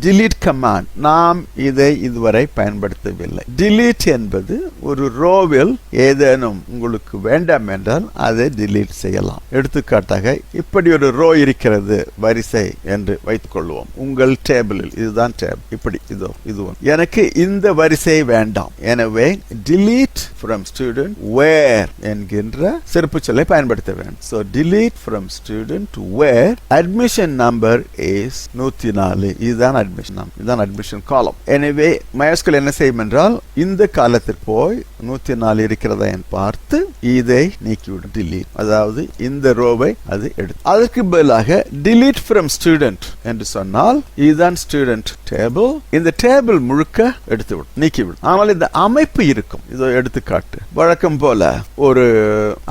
delete command நாம் இதை இதுவரை பயன்படுத்தவில்லை. delete என்பது ஒரு ரோவில் ஏதேனும் உங்களுக்கு வேண்டாம் என்றால் அதை delete செய்யலாம். எடுத்துக்காட்டாக இப்படி ஒரு ரோ இருக்கிறது, வரிசை என்று வைத்துக் கொள்வோம். உங்கள் டேபிளில் இதுதான் டேபிள், இப்படி இதோ இது எனக்கு இந்த வரிசை வேண்டாம், எனவே delete from student where என்கின்ற சிறப்பு சொல்லை பயன்படுத்த வேண்டும். so delete from student where admission number is 104. இதுதான் admission number, இதுதான் admission column. எனவே MySQL என்ன செய்யும் என்றால் இந்த காலத்திற்கு போய் 104 இருக்கிறதா என்று பார்த்து இதை நீக்கிவிடும், delete. அதாவது இந்த ரோவை அது எடுத்து அதற்கு பதிலாக delete from student என்று சொன்னால் இதுதான் student table. இந்த டேபிள் முழுக்க எடுத்துவிடும், நீக்கிவிடும். ஆனால் இந்த அமைப்பு இருக்கும். இதோ எடுத்துக்காட்டு, வழக்கம் போல ஒரு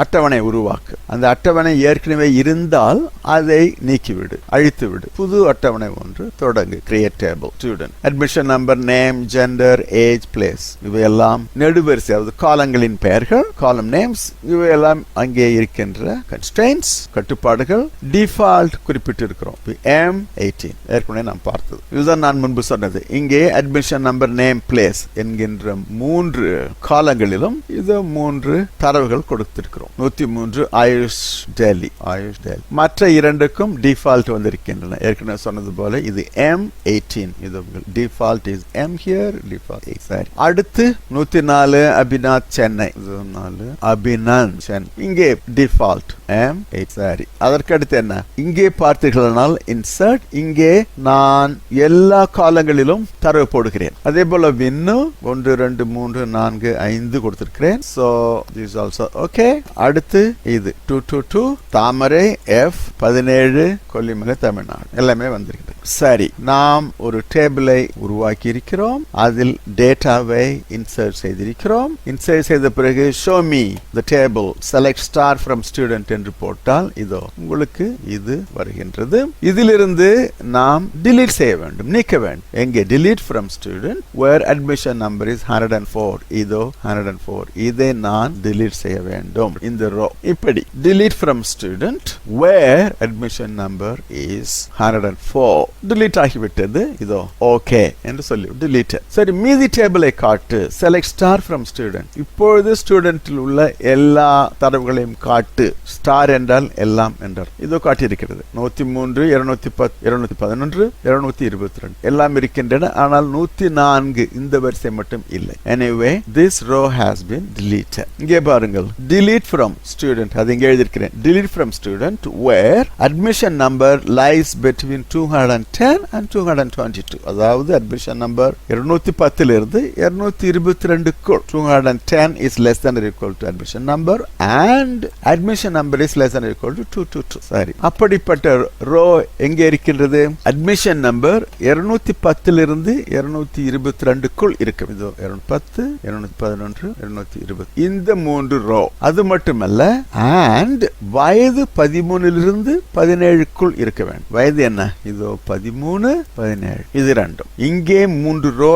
அட்டவணை உருவாக்கு. அந்த அட்டவணை ஏற்கனவே இருந்தால் அதை நீக்கிவிடு, அழித்துவிடு. புது அட்டவணை ஒன்று தொடங்கு. Create table, student, admission number, name, gender, age, place, இவையெல்லாம் நெடுவரிசை, அதாவது காலங்களின் பெயர்கள், காலம் நேம்ஸ், இவையெல்லாம் அங்கே இருக்கின்ற கன்ஸ்ட்ரெயின்ட்ஸ், கட்டுப்பாடுகள். டிஃபால்ட் குறிப்பிட்டு இருக்கிறோம், M18 ஏற்கனவே நாம் பார்த்தது. இதுதான் நான் முன்பு சொன்னது. இங்கே அட்மிஷன் நம்பர், நேம், பிளேஸ் என்கின்ற 3 காலங்களிலும் இது 3 தரவுகள் கொடுத்திருக்கிறோம். 103 ஆயுஷ் டெல்லி, மற்ற 2க்கும் டிஃபால்ட் வந்திருக்கின்றன. ஏற்கனவே சொன்னது போல இது M18, இது default is M here, default சரி. அடுத்து 104 அபிநாத் சென்னை, 4 அபிநந்த் சென்னை, இங்கே டிஃபால்ட் M8 சரி. அதற்கு அடுத்து என்ன, இங்கே பார்த்தீர்களானால் இன்சர்ட், இங்கே நான் எல்லா காலங்களிலும் தரவு போடுகிறேன். அதே போல வின்னு 1 2 3 4 5 கொடுத்திருக்கிறேன். so this also okay. அடுத்து இது 222 தாமரை, F17 கொல்லிமலை, தமிழ்நாடு, எல்லாமே வந்திருக்கிறது. சரி, நாம் ஒரு டேபிளை உருவாக்கி இருக்கிறோம். அதில் டேட்டாவை இன்சர்ட் செய்திருக்கிறோம். இன்சர்ட் செய்த பிறகு show me the table, select star from student என்று போட்டால் இதோ உங்களுக்கு இது வருகின்றது. இதிலிருந்து நாம் delete செய்ய வேண்டும், நீக்க வேண்டும். எங்கே delete from student where admission number is 104, இதோ 104, இதை நான் delete செய்ய வேண்டும். இந்த ரோ இப்படி delete from student where admission number is 104 delete ஆகிவிட்டது. இதோ ஓகே என்று சொல்லி delete. சரி, மீதி டேபிளை காட்டு, select star from student. இப்பொழுது ஸ்டூடெண்டில் உள்ள எல்லா தரவுகளையும் காட்டு. ஸ்டார் என்றால் எல்லாம் என்றார். இதோ காட்டியிருக்கிறது. 103 210 211 222 எல்லாம் இருக்கின்றன. ஆனால் 104 இந்த வரிசை மட்டும் இல்லை. anyway this row has been deleted. இங்கே பாருங்கள், delete from student, அது இங்கே எழுதியிருக்கிறேன். delete from student where admission number lies between 210 and 222. அதாவது admission number 210 இலிருந்து 222க்குள் 210 is less than or equal to admission number and admission number is less than or equal to 222. சரி, அப்படிப்பட்ட row எங்கே இருக்கின்றது? admission number 210 இலிருந்து 222க்குள் இருக்கும். இதோ 210 211 220 இந்த 3 ரோ. அது மட்டுமல்ல, and வயது 13 இலிருந்து 17க்குள் இருக்க வேண்டும். வயது என்ன? இதோ 13 17 இது ரெண்டும். இங்கே 3 ரோ.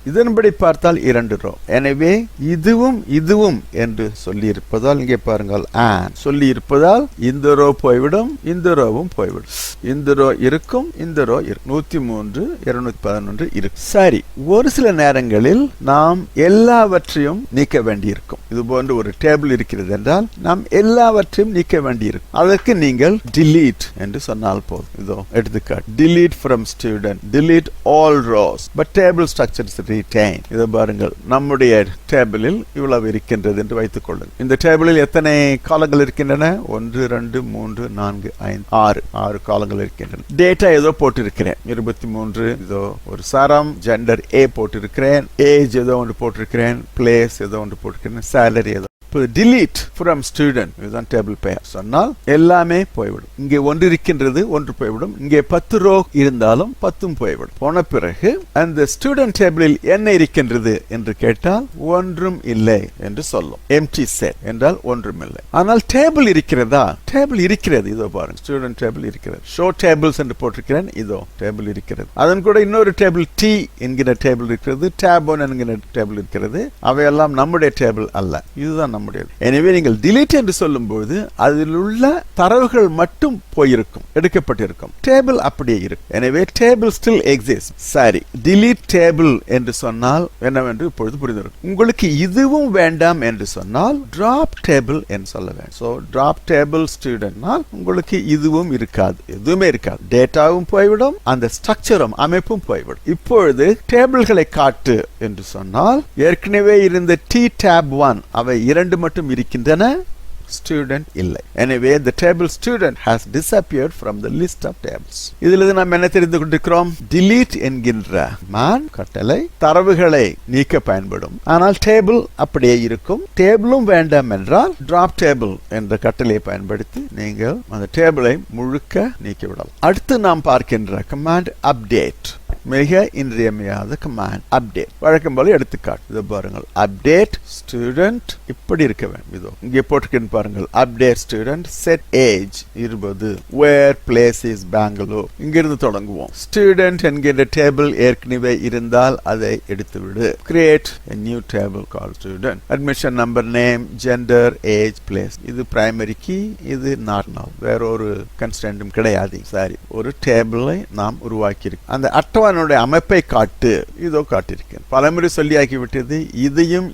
இதன்படி பார்த்தால் 2 ரோ. எனவே இதுவும் என்று சொல்லி இருப்பதால் இங்கே பாருங்கள் and சொல்லி இருப்பதால் இந்த ரோ போய்விடும், இந்த ரோவும் போய்விடும். இந்த ரோ இருக்கும், இந்த ரோ இருக்கும். 103 211 இருக்கும். சரி, ஒரு சில நேரங்களில் நாம் எல்லாவற்றையும் நீக்க வேண்டியிருக்கும். இது போன்ற ஒரு டேபிள் இருக்கிறது என்றால் நாம் எல்லாவற்றையும் நீக்க வேண்டியிருக்கும். அதற்கு நீங்கள் delete என்று சொன்னால் போதும். இதோ எடுத்துக்காட்டு, delete from student, delete all rows but table structure is retained. இதை பாருங்கள், நம்முடைய டேபிளில் இவ்வளவு இருக்கின்றது என்று வைத்துக் கொள்ளுங்கள். இந்த டேபிளில் எத்தனை காலங்கள் இருக்கின்றன? 1 2 3 4 5 6 காலங்கள் இருக்கின்றன. டேட்டா ஏதோ போட்டிருக்கிறேன், 23. இதோ ஒரு சரம், ஜெண்டர் A போட்டிருக்கிறேன், ஏஜ் ஏதோ ஒன்று போட்டிருக்கிறேன், பிளேஸ் ஏதோ ஒன்று போட்டிருக்கிறேன், salary ஏதோ. delete from student, இதுதான் டேபிள் பெயர். சொன்னால் எல்லாமே போய்விடும். இங்கே ஒன்று இருக்கின்றது, ஒன்று போய்விடும். இங்கே 10 ரோ இருந்தாலும் 10 போய்விடும். போன பிறகு அந்த ஸ்டூடெண்ட் டேபிளில் என்ன இருக்கின்றது என்று கேட்டால் ஒன்றும் இல்லை என்று சொல்லும். empty set என்றால் ஒன்றும் இல்லை. ஆனால் டேபிள் இருக்கிறதா? டேபிள் இருக்கிறது. இதோ பாருங்க, ஸ்டூடெண்ட் டேபிள் இருக்கிறது. ஷோ டேபிள்ஸ் என்று போட்டிருக்கிறேன். இதோ டேபிள் இருக்கிறது. அதன் கூட இன்னொரு டேபிள் T என்கிற டேபிள் இருக்கிறது, tab 1 என்கிற டேபிள் இருக்கிறது. அவையெல்லாம் நம்முடைய டேபிள் அல்ல. இதுதான் பண்ண முடியாது. எனவே நீங்கள் delete என்று சொல்லும்போது அதில் உள்ள தரவுகள் மட்டும் போயிருக்கும், எடுக்கப்பட்டிருக்கும். டேபிள் அப்படியே இருக்கும். எனவே டேபிள் still exists. சரி, delete table என்று சொன்னால் என்னவென்று இப்பொழுது புரிந்திருக்கும். உங்களுக்கு இதுவும் வேண்டாம் என்று சொன்னால் drop table என்று சொல்ல வேண்டும். So drop table studentனால் உங்களுக்கு இதுவும் இருக்காது, எதுவுமே இருக்காது. டேட்டாவும் போய்விடும், அந்த ஸ்ட்ரக்சரும் அமைப்பும் போய்விடும். இப்பொழுது டேபிள்களை காட்டு என்று சொன்னால் ஏற்கனவே இருந்த T-tab1 அவை 2 மட்டும் இருக்கின்றன, student இல்லை. எனவே the table student has disappeared from the list of tables. இதிலிருந்து நாம் என்ன தெரிந்து கொண்டிருக்கிறோம்? delete என்கின்ற man கட்டளை தரவுகளை நீக்க பயன்படும். ஆனால் டேபிள் அப்படியே இருக்கும். டேபிளும் வேண்டாம் என்றால் drop table என்ற கட்டளையை பயன்படுத்தி நீங்கள் அந்த டேபிளை முழுக்க நீக்கிவிடலாம். அடுத்து நாம் பார்க்கின்ற கமாண்ட் update. மிக இன்றியமையாத கமாண்ட் update. வழக்கம் போல எடுத்துக்காட்டு இது பாருங்கள். update student இப்படி இருக்க வேண்டும். இதோ இங்கே போட்டுக்கிட்டு பாருங்கள். update student set age 20 where place is Bangalore. இங்கிருந்து தொடங்குவோம். student என்கிற டேபிள் ஏற்கனவே இருந்தால் அதை எடுத்துவிடு. create a new table called student. admission number, name, gender, age, place. இது primary key, இது not null. வேற ஒரு constraint கிடையாது. சரி, ஒரு டேபிளை நாம் உருவாக்கி இருக்கோம். அந்த அட்டவணை அமைப்பை காட்டு. இதோ காட்டியிருக்கேன். பலமுறை சொல்லியாக்கி விட்டது.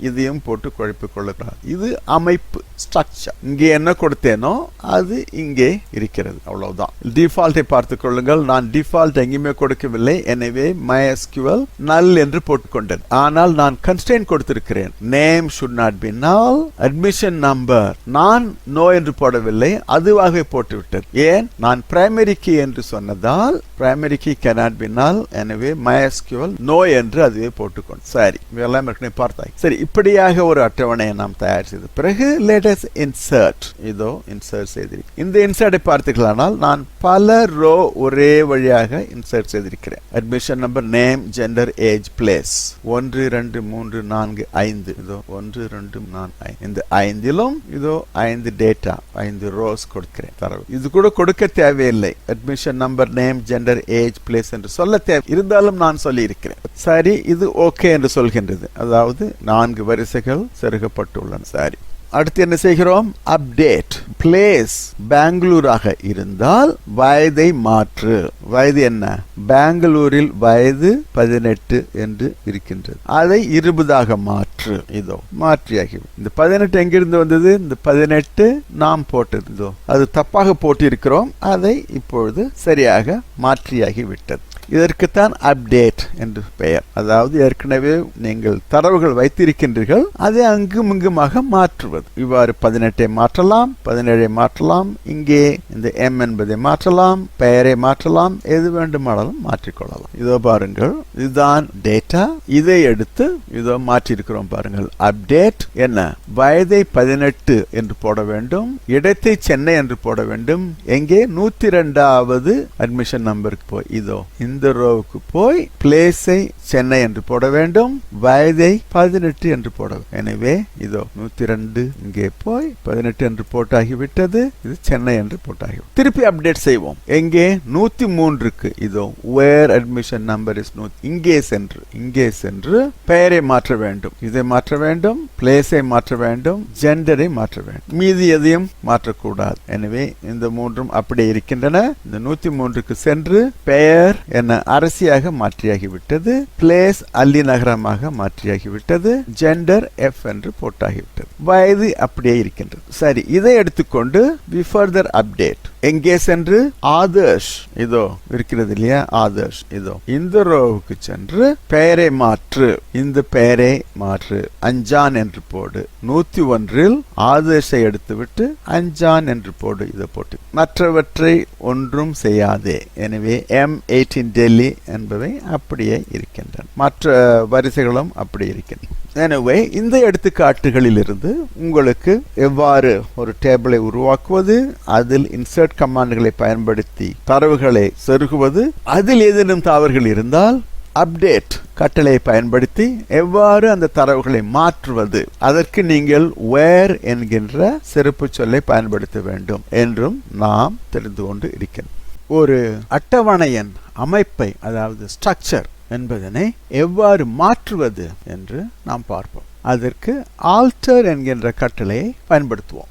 இதையும் போட்டு குழப்பிக் கொள்ளக்கூடாது. இது அமைப்பு ஸ்ட்ரக்சர். இங்கே என்ன கொடுத்தேனோ அது இங்கே இருக்கிறது, அவ்வளவுதான். டிஃபால்ட்டை பார்த்துக் கொள்ளுங்கள். நான் டிஃபால்ட் எங்கேயுமே கொடுக்கவில்லை. எனவே MySQL null என்று போட்டுக்கொண்டேன். ஆனால் நான் constraint கொடுத்திருக்கிறேன். name should not be null. admission number நான் no என்று போடவில்லை, அதுவாகவே போட்டுவிட்டது. ஏன்? நான் primary key என்று சொன்னதால் primary key cannot be null. எனவே MySQL no என்று அதுவே போட்டுக்கொண்டு. சரி, இதெல்லாம் ஏற்கனவே பார்த்தாய். சரி, இப்படியாக ஒரு அட்டவணையை நாம் தயார் செய்த பிறகு let us insert. இதோ insert செய்திருக்கிறேன். இந்த insert பார்த்தீர்களானால் நான் பல ரோ ஒரே வழியாக insert செய்திருக்கிறேன். admission number, name, gender, age, place 1 2 3 4 5. இதோ 1 2 4 5. இந்த 5லும் இதோ 5 டேட்டா, 5 ரோஸ் கொடுக்கிறேன். தரவு இது கூட கொடுக்க தேவையில்லை. admission number, name, gender, age, place என்று சொல்ல தேவை இருந்தாலும் நான் சொல்லி இருக்கிறேன். சரி, இது ஓகே என்று சொல்கின்றது. அதாவது 4 வரிசைகள் செருகப்பட்டுள்ளன. சரி, அடுத்து என்ன செய்கிறோம்? அப்டேட். பிளேஸ் பெங்களூராக இருந்தால் வயதை மாற்று. வயது என்ன? பெங்களூரில் வயது 18 என்று இருக்கின்றது. அதை 20ஆக மாற்று. இதோ மாற்றியாகி. இந்த 18 எங்கிருந்து வந்தது? இந்த 18 நாம் போட்டது. அது தப்பாக போட்டு இருக்கிறோம். அதை இப்பொழுது சரியாக மாற்றியாகி விட்டது. இதற்குத்தான் அப்டேட் என்று பெயர். அதாவது ஏற்கனவே நீங்கள் தரவுகள் வைத்திருக்கின்றீர்கள், அதை அங்குமிங்குமாக மாற்றுவது. இவ்வாறு 18 மாற்றலாம், 17 மாற்றலாம், இங்கே இந்த M என்பதை மாற்றலாம், பெயரை மாற்றலாம், எது வேண்டுமானாலும் மாற்றிக்கொள்ளலாம். இதோ பாருங்கள், இதுதான் டேட்டா. இதை எடுத்து இதோ மாற்றி இருக்கிறோம் பாருங்கள். அப்டேட் என்ன? வயதை 18 என்று போட வேண்டும், இடத்தை சென்னை என்று போட வேண்டும். எங்கே? 102வது அட்மிஷன் நம்பருக்கு போய் இதோ இந்த ரோவுக்கு போய் பிளேஸை சென்னை என்று போட வேண்டும், வயதை 18 என்று போட வேண்டும். எனவே இதோ 102 இங்கே போய் 18 என்று போட்டாகிவிட்டது. இது சென்னை என்று போட்டாகிவிட்டது. திருப்பி அப்டேட் செய்வோம். எங்கே? 103க்கு இதோ வேர் அட்மிஷன் நம்பர் இஸ் இங்கே சென்று பெயரை மாற்ற வேண்டும், இதை மாற்ற வேண்டும், பிளேஸை மாற்ற வேண்டும், ஜெண்டரை மாற்ற வேண்டும். மீதி எதையும் மாற்றக்கூடாது. எனவே இந்த மூன்றும் அப்படியே இருக்கின்றன. இந்த 103க்கு சென்று பெயர் என்ன அரசியாக மாற்றியாகிவிட்டது, பிளேஸ் அல்லி நகரமாக மாற்றியாகிவிட்டது, ஜெண்டர் F என்று போட்டாகிவிட்டது, வயது அப்படியே இருக்கின்றது. சரி, இதை எடுத்துக்கொண்டு we further update. எங்கே சென்று ஆதர்ஷ் இதோ இருக்கிறது இல்லையா, ஆதர்ஷ் இதோ இந்த ரோவுக்கு சென்று பெயரை மாற்று, இந்த பெயரை மாற்று, அஞ்சான் என்று போடு. 101ல் ஆதர்ஷை எடுத்துவிட்டு அஞ்சான் என்று போடு. இதை போட்டு மற்றவற்றை ஒன்றும் செய்யாதே. எனவே M18 டெல்லி என்பவை அப்படியே இருக்கின்றன, மற்ற வரிசைகளும் அப்படி இருக்கின்றன. எனவே இந்த எடுத்துக்காட்டுகளிலிருந்து உங்களுக்கு எவ்வாறு ஒரு டேபிளை உருவாக்குவது, அதில் இன்சர்ட் கமாண்டுகளை பயன்படுத்தி தரவுகளை செருகுவது, அதில் ஏதேனும் தவறுகள் இருந்தால் அப்டேட் கட்டளையை பயன்படுத்தி எவ்வாறு அந்த தரவுகளை மாற்றுவது, அதற்கு நீங்கள் வேர் என்கின்ற சிறப்பு சொல்லை பயன்படுத்த வேண்டும் என்றும் நாம் தெரிந்து கொண்டு இருக்கின்றோம். ஒரு அட்டவணையின் அமைப்பை, அதாவது ஸ்ட்ரக்சர் என்பதனை எவ்வாறு மாற்றுவது என்று நாம் பார்ப்போம். அதற்கு ஆல்டர் என்கின்ற கட்டளையை பயன்படுத்துவோம்.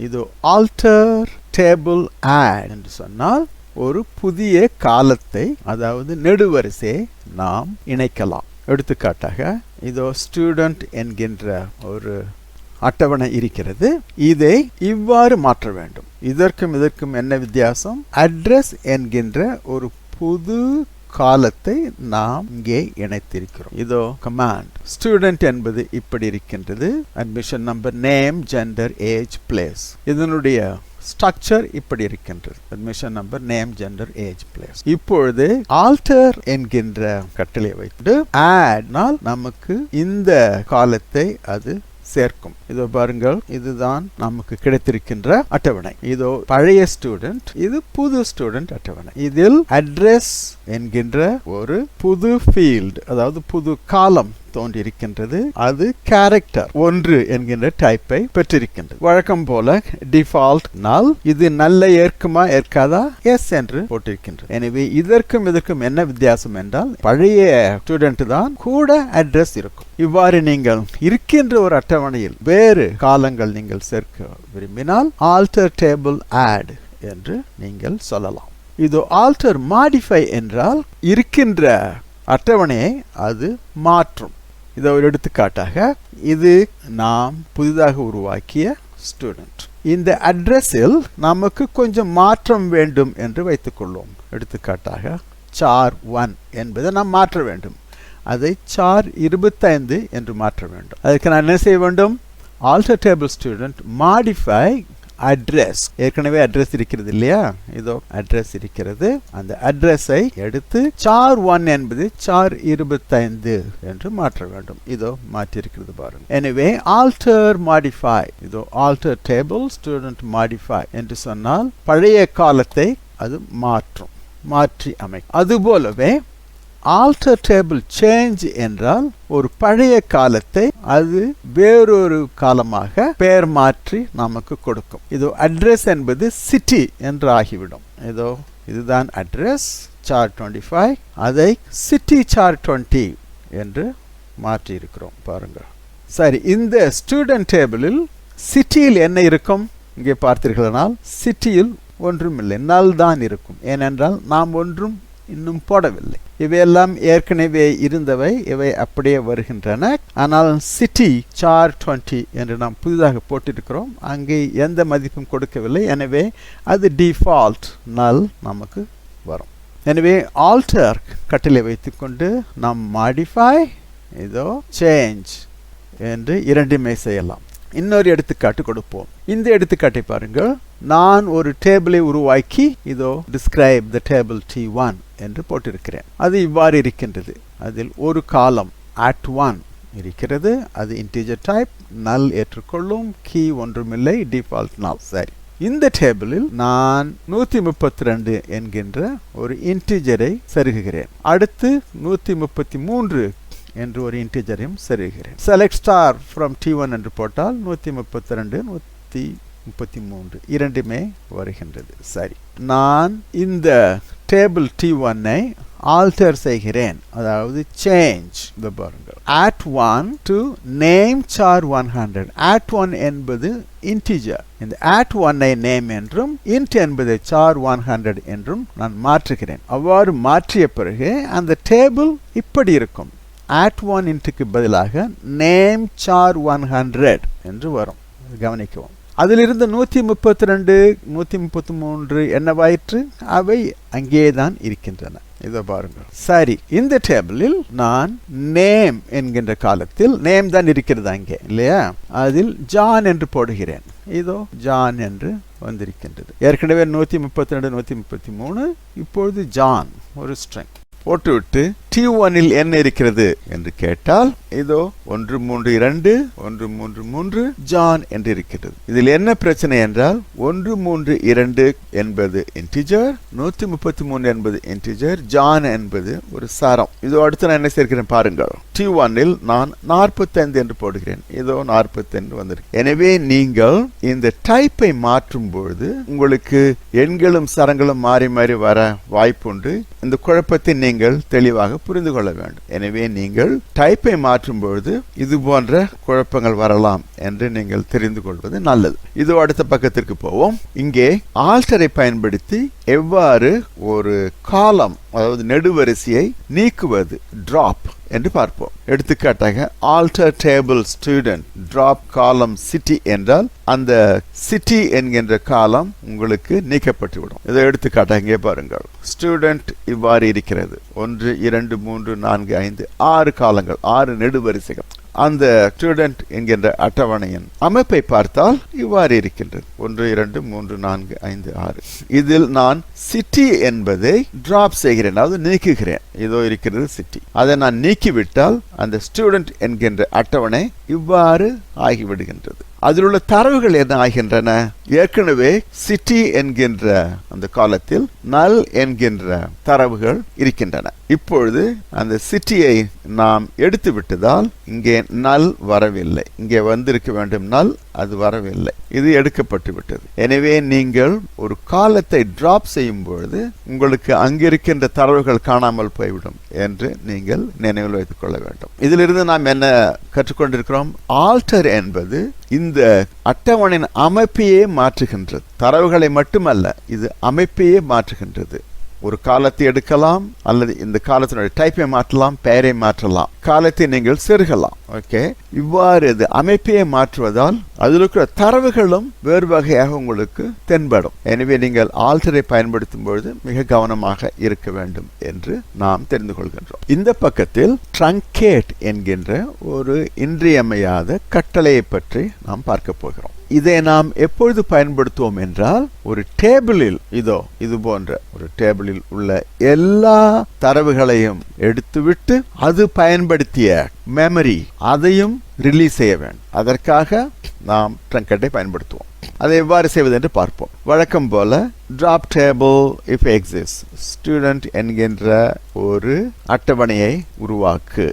இது ஆல்டர் டேபிள் ஆட் என்று சொன்னால் ஒரு புதிய காலத்தை, அதாவது நெடுவரிசையை நாம் இணைக்கலாம். எடுத்துக்காட்டாக இதோ ஸ்டூடெண்ட் என்கின்ற ஒரு அட்டவணை இருக்கிறது. இதை இவ்வாறு மாற்ற வேண்டும். இதற்கும் என்ன வித்தியாசம்? அட்ரஸ் என்கின்ற ஒரு புது காலத்தை நாம் இங்கே இணைத்திருக்கிறோம். இதோ கமாண்ட் ஸ்டூடெண்ட் என்பது இப்படி இருக்கின்றது. Admission number, name, gender, age, place. இதனுடைய ஸ்ட்ரக்சர் இப்படி இருக்கின்றது. Admission number, name, gender, age, place. இப்பொழுது ஆல்டர் என்கின்ற கட்டளையை வைத்து ஆட்னால் நமக்கு இந்த காலத்தை அது சேர்க்கும். இதோ பாருங்கள், இதுதான் நமக்கு கிடைத்திருக்கின்ற அட்டவணை. இதோ பழைய ஸ்டூடெண்ட், இது புது ஸ்டூடெண்ட் அட்டவணை. இதில் அட்ரஸ் என்கின்ற ஒரு புது ஃபீல்ட், அதாவது புது காலம் தோன்றியிருக்கின்றது. அது கேரக்டர் 1 என்கின்ற டைப்பை பெற்றிருக்கின்றது. வழக்கம் போல டிஃபால்ட் நல். இது நல்ல ஏற்குமா ஏற்காதா? எஸ் என்று போட்டிருக்கின்றது. எனவே இதற்கும் என்ன வித்தியாசம் என்றால், பழைய ஸ்டூடெண்ட் தான் கூட அட்ரஸ் இருக்கும். இவ்வாறு நீங்கள் இருக்கின்ற ஒரு அட்டவணையில் வேறு காலங்கள் நீங்கள் சேர்க்க விரும்பினால் ஆல்டர் டேபிள் ஆட் என்று நீங்கள் சொல்லலாம். இது ஆல்டர் மாடிஃபை என்றால் இருக்கின்ற அட்டவணையை அது மாற்றும். இதை ஒரு எடுத்துக்காட்டாக, இது நாம் புதிதாக உருவாக்கிய ஸ்டூடெண்ட். இந்த அட்ரஸில் நமக்கு கொஞ்சம் மாற்றம் வேண்டும் என்று வைத்துக்கொள்வோம். எடுத்துக்காட்டாக சார் 1 என்பதை நாம் மாற்ற வேண்டும். அதை சார் 25 என்று மாற்ற வேண்டும். அதுக்கு நான் என்ன செய்ய வேண்டும்? Alter table student modify address. ஏற்கனவே அட்ரஸ் இருக்கிறது இல்லையா? இதோ அட்ரஸ் இருக்கிறது. அந்த அட்ரஸை எடுத்து சார் 1 என்பது சார் 25 என்று மாற்ற வேண்டும். இதோ மாற்றி இருக்கிறது பாருங்க. எனவே ஆல்டர் மாடிஃபை, இதோ ஆல்டர் டேபிள் ஸ்டூடெண்ட் மாடிஃபை என்று சொன்னால் பழைய காலத்தை அது மாற்றி அமைக்கும். அதுபோலவே ஆல்டர் டேபிள் சேஞ்ச் என்றால் ஒரு பழைய காலத்தை அது வேறொரு காலமாக பெயர் மாற்றி நமக்கு கொடுக்கும். இதோ அட்ரஸ் என்பது சிட்டி என்று ஆகிவிடும். இதோ இதுதான் அட்ரஸ் சார் 25, அதை சிட்டி சார் 20 என்று மாற்றி இருக்கிறோம் பாருங்க. சரி, இந்த ஸ்டூடெண்ட் டேபிளில் சிட்டியில் என்ன இருக்கும்? இங்கே பார்த்தீர்களானால் சிட்டியில் ஒன்றுமில்லை, நல் தான் இருக்கும். ஏனென்றால் நாம் ஒன்றும் இன்னும் போடவில்லை. இவையெல்லாம் ஏற்கனவே இருந்தவை, இவை அப்படியே வருகின்றன. ஆனால் சிட்டி சார் 20 என்று நாம் புதிதாக போட்டிருக்கிறோம். அங்கே எந்த மதிப்பும் கொடுக்கவில்லை. எனவே அது டிஃபால்ட் நல் நமக்கு வரும். எனவே ஆல்டர் கட்டளை வைத்துக்கொண்டு நாம் மாடிஃபை, இதோ சேஞ்ச் என்று இரண்டுமே செய்யலாம். இன்னொரு எடுத்துக்காட்டு கொடுப்போம். இந்த எடுத்துக்காட்டை பாருங்கள். நான் ஒரு டேபிளை உருவாக்கி இதோ டிஸ்கிரைப் த டேபிள் T1 என்று போட்டிருக்கிறேன். அது இவ்வாறு இருக்கின்றது. அதில் ஒரு காலம் at1 இருக்கிறது. அது இன்டிஜர் டைப், நல் ஏற்றுக்கொள்ளும், கீ ஒன்றுமில்லை, டிஃபால்ட் நல். சரி, இந்த டேபிளில் நான் 132 என்கின்ற ஒரு இன்டிஜரை செருகுகிறேன். அடுத்து 133 என்று ஒரு இன்டிஜரையும் செருகுகிறேன். செலக்ட் ஸ்டார் ஃப்ரம் T1 என்று போட்டால் 132 133 இரண்டுமே வருகின்றது. சரி, நான் இந்த டேபிள் T1 ஐ ஆல்டர் செய்கிறேன், அதாவது சேஞ்ச். இந்த பாருங்கள், at1 to name char 100. at1 என்பது இன்டிஜர். இந்த at1 ஐ நேம் என்றும் int என்பதை char 100 என்றும் நான் மாற்றுகிறேன். அவ்வாறு மாற்றிய பிறகு அந்த டேபிள் இப்படி இருக்கும். at1 இன்ட்டுக்கு பதிலாக நேம் சார் 100 என்று வரும். கவனிக்கவும். அதிலிருந்து 132 133 என்னவாயிற்று? அவை அங்கேதான் இருக்கின்றன. இதோ பாருங்கள். சரி, இந்த டேபிளில் நான் நேம் என்கின்ற காலத்தில் நேம் தான் இருக்கிறது அங்கே இல்லையா? அதில் ஜான் என்று போடுகிறேன். இதோ ஜான் என்று வந்திருக்கின்றது. ஏற்கனவே 132 133, இப்பொழுது ஜான் ஒரு ஸ்ட்ரிங் போட்டுவிட்டு T1 இல் என்ன இருக்கிறது என்று கேட்டால் இதோ 132 133 ஜான் என்று இருக்கிறது. இதில் என்ன பிரச்சனை என்றால் 132 என்பது இன்டிஜர், 133 என்பது இன்டிஜர், ஜான் என்பது ஒரு சரம். இதோ அடுத்து நான் என்ன சேர்க்கிறேன் பாருங்கள். T1 இல் நான் 45 என்று போடுகிறேன். இதோ 45 வந்திருக்கு. எனவே நீங்கள் இந்த டைப்பை மாற்றும் பொழுது உங்களுக்கு எண்களும் சரங்களும் மாறி மாறி வர வாய்ப்புண்டு. இந்த குழப்பத்தை நீங்கள் தெளிவாக புரிந்து கொள்ள வேண்டும். எனவே நீங்கள் டைப்பை மாற்றும் பொழுது இது போன்ற குழப்பங்கள் வரலாம் என்று நீங்கள் தெரிந்து கொள்வது நல்லது. இது அடுத்த பக்கத்திற்கு போவோம். இங்கே ஆல்டரை பயன்படுத்தி எவ்வாறு ஒரு காலம், அதாவது நெடுவரிசையை நீக்குவது, டிராப் என்று பார்ப்போம். எடுத்துக்காட்டாக ஆல்டர் டேபிள் ஸ்டூடெண்ட் டிராப் காலம் சிட்டி என்றால் அந்த சிட்டி என்கின்ற காலம் உங்களுக்கு நீக்கப்பட்டுவிடும். இதை எடுத்துக்காட்டாக இங்கே பாருங்கள். ஸ்டூடெண்ட் இவ்வாறு இருக்கிறது. 1 2 3 4 5 6 காலங்கள், 6 நெடுவரிசைகள். அந்த ஸ்டூடெண்ட் என்கின்ற அட்டவணையின் அமைப்பை பார்த்தால் இவ்வாறு இருக்கின்றது. 1 2 3 4 5 6. இதில் நான் சிட்டி என்பதை டிராப் செய்கிறேன், அதாவது நீக்குகிறேன். இதோ இருக்கிறது சிட்டி. அதை நான் நீக்கிவிட்டால் அந்த ஸ்டூடெண்ட் என்கின்ற அட்டவணை இவ்வாறு ஆகிவிடுகின்றது. அதில் உள்ள தரவுகள் என்ன ஆகின்றன? ஏற்கனவே சிட்டி என்கின்ற அந்த காலத்தில் நல் என்கின்ற தரவுகள் இருக்கின்றன. இப்பொழுது அந்த சிட்டியை நாம் எடுத்து விட்டதால் இங்கே நல் வரவில்லை. இங்கே வந்திருக்க வேண்டும் நல், அது வரவில்லை. இது எடுக்கப்பட்டு விட்டது. எனவே நீங்கள் ஒரு காலத்தை டிராப் செய்யும் பொழுது உங்களுக்கு அங்கிருக்கின்ற தரவுகள் காணாமல் போய்விடும் என்று நீங்கள் நினைவில் வைத்துக் கொள்ள வேண்டும். இதிலிருந்து நாம் என்ன கற்றுக்கொண்டிருக்கிறோம்? ஆல்டர் என்பது இந்த அட்டவணையின் அமைப்பையே மாற்றுகின்றது. தரவுகளை மட்டுமல்ல, இது அமைப்பையே மாற்றுகின்றது. ஒரு காலத்தை எடுக்கலாம், அல்லது இந்த காலத்தினுடைய டைப்பை மாற்றலாம், பெயரை மாற்றலாம், காலத்தை நீங்கள் செருகலாம். ஓகே, இவ்வாறு இது அமைப்பையே மாற்றுவதால் அதில் இருக்கிற தரவுகளும் வேறு வகையாக உங்களுக்கு தென்படும். எனவே நீங்கள் ஆல்டரை பயன்படுத்தும் பொழுது மிக கவனமாக இருக்க வேண்டும் என்று நாம் தெரிந்து கொள்கின்றோம். இந்த பக்கத்தில் ட்ரங்கேட் என்கின்ற ஒரு இன்றியமையாத கட்டளையை பற்றி நாம் பார்க்க போகிறோம். இதை நாம் எப்பொழுது பயன்படுத்துவோம் என்றால், ஒரு டேபிளில் இது போன்ற ஒரு டேபிளில் உள்ள எல்லா தரவுகளையும் எடுத்துவிட்டு அது பயன்படுத்திய மெமரி அதையும் ரிலீஸ் செய்ய வேண்டும். அதற்காக நாம் ட்ரங்கேட்டை பயன்படுத்துவோம். அதை எவ்வாறு செய்வது என்று பார்ப்போம். வழக்கம் போல drop table if exist, student என்கின்ற ஒரு அட்டவணையை உருவாக்கு.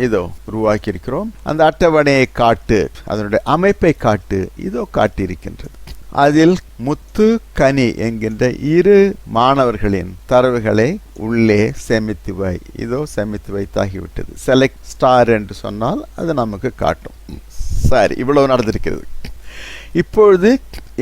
இதோ உருவாக்கி இருக்கிறோம். அந்த அட்டவணையை காட்டு, அதனுடைய அமைப்பை காட்டு. இதோ காட்டியிருக்கின்றது. அதில் முத்து கனி என்கின்ற 2 மாணவர்களின் தரவுகளை உள்ளே சேமித்து வை. இதோ சேமித்து வைத்தாகிவிட்டது. செலக்ட் ஸ்டார் என்று சொன்னால் அது நமக்கு காட்டும். சரி, இவ்வளவு நடந்திருக்கிறது. இப்பொழுது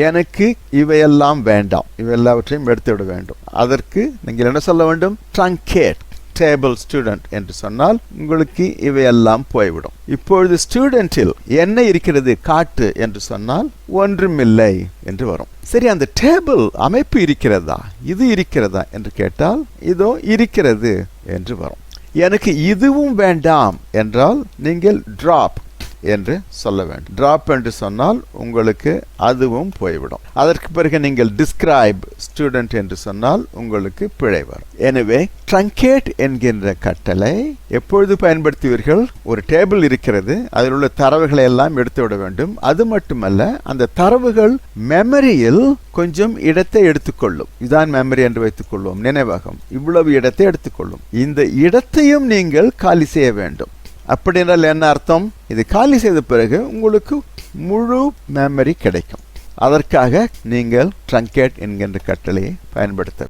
எனக்கு இவையெல்லாம் வேண்டாம், இவையெல்லாவற்றையும் எடுத்துவிட வேண்டும். அதற்கு நீங்கள் என்ன சொல்ல வேண்டும்? ட்ரங்கேட் டேபிள் ஸ்டூடெண்ட் என்று சொன்னால் உங்களுக்கு இவையெல்லாம் போய்விடும். இப்பொழுது ஸ்டூடெண்டில் என்ன இருக்கிறது காட்டு என்று சொன்னால் ஒன்றுமில்லை என்று வரும். சரி, அந்த டேபிள் அமைப்பு இருக்கிறதா, இது இருக்கிறதா என்று கேட்டால் இதோ இருக்கிறது என்று வரும். எனக்கு இதுவும் வேண்டாம் என்றால் நீங்கள் டிராப் என்று சொல்ல வேண்டும். டிராப் என்று சொன்னால் உங்களுக்கு அதுவும் போய்விடும். அதற்கு பிறகு நீங்கள் டிஸ்கிரைப் ஸ்டூடெண்ட் என்று சொன்னால் உங்களுக்கு பிழை வரும். எனவே ட்ரங்கேட் என்கின்ற கட்டளை எப்பொழுது பயன்படுத்துவீர்கள்? ஒரு டேபிள் இருக்கிறது, அதில் உள்ள தரவுகளை எல்லாம் எடுத்துவிட வேண்டும். அது மட்டுமல்ல, அந்த தரவுகள் மெமரியில் கொஞ்சம் இடத்தை எடுத்துக்கொள்ளும். இதுதான் மெமரி என்று வைத்துக் கொள்வோம், நினைவகம். இவ்வளவு இடத்தை எடுத்துக்கொள்ளும். இந்த இடத்தையும் நீங்கள் காலி செய்ய வேண்டும். அப்படி என்றால் என்ன அர்த்தம்? இது காலி செய்த பிறகு உங்களுக்கு முழு மெமரி கிடைக்கும். அதற்காக நீங்கள் ட்ரங்கேட் என்கின்ற கட்டளையை பயன்படுத்த